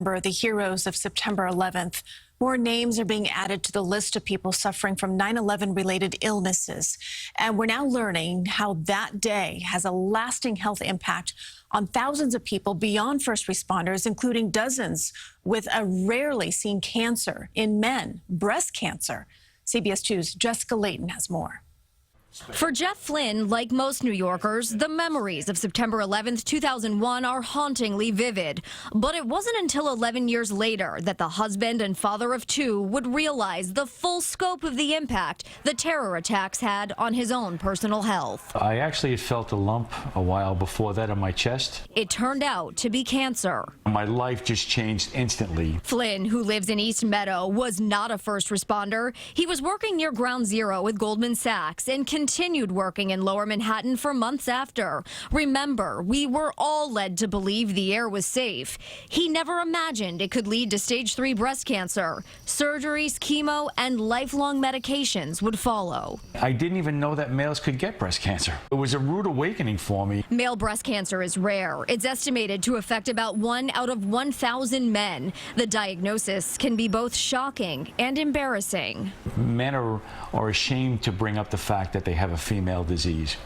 The heroes of September 11th. More names are being added to the list of people suffering from 9/11 related illnesses. And we're now learning how that day has a lasting health impact on thousands of people beyond first responders, including dozens with a rarely seen cancer in men, breast cancer. CBS 2's Jessica Layton has more. For Jeff Flynn, like most New Yorkers, the memories of September 11th, 2001 are hauntingly vivid. But it wasn't until 11 years later that the husband and father of two would realize the full scope of the impact the terror attacks had on his own personal health. I actually had felt a lump a while before that on my chest. It turned out to be cancer. My life just changed instantly. Flynn, who lives in East Meadow, was not a first responder. He was working near Ground Zero with Goldman Sachs and continued working in Lower Manhattan for months after. Remember, we were all led to believe the air was safe. He never imagined it could lead to stage 3 breast cancer. Surgeries, chemo, and lifelong medications would follow. I didn't even know that males could get breast cancer. It was a rude awakening for me. Male breast cancer is rare. It's estimated to affect about 1 out of 1,000 men. The diagnosis can be both shocking and embarrassing. Men are ashamed to bring up the fact that they have a female disease.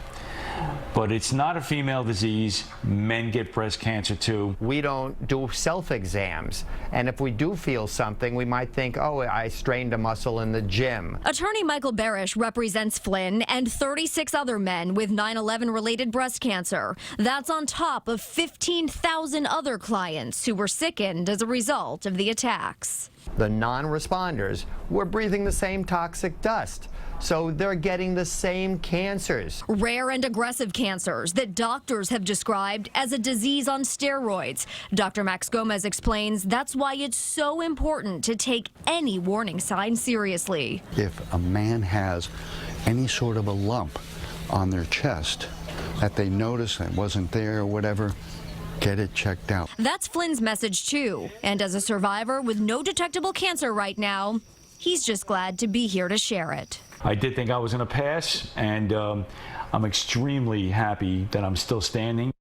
But it's not a female disease. Men get breast cancer too. We don't do self-exams. And if we do feel something, we might think, oh, I strained a muscle in the gym. Attorney Michael Barish represents Flynn and 36 other men with 9/11 related breast cancer. That's on top of 15,000 other clients who were sickened as a result of the attacks. The non-responders were breathing the same toxic dust. So they're getting the same cancers. Rare and aggressive cancers that doctors have described as a disease on steroids. Dr. Max Gomez explains that's why it's so important to take any warning sign seriously. If a man has any sort of a lump on their chest that they notice that wasn't there or whatever, get it checked out. That's Flynn's message too. And as a survivor with no detectable cancer right now, he's just glad to be here to share it. I did think I was going to pass, and I'm extremely happy that I'm still standing.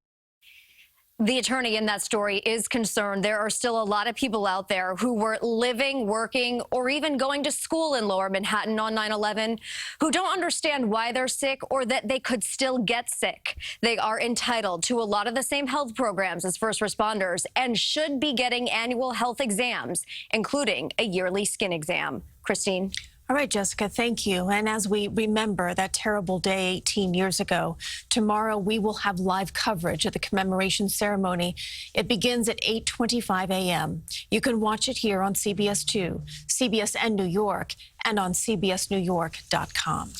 The attorney in that story is concerned there are still a lot of people out there who were living, working, or even going to school in Lower Manhattan on 9/11 who don't understand why they're sick or that they could still get sick. They are entitled to a lot of the same health programs as first responders and should be getting annual health exams, including a yearly skin exam. Christine? All right, Jessica, thank you. And as we remember that terrible day 18 years ago, tomorrow we will have live coverage of the commemoration ceremony. It begins at 8:25 a.m. You can watch it here on CBS 2, CBSN New York, and on CBSNewYork.com.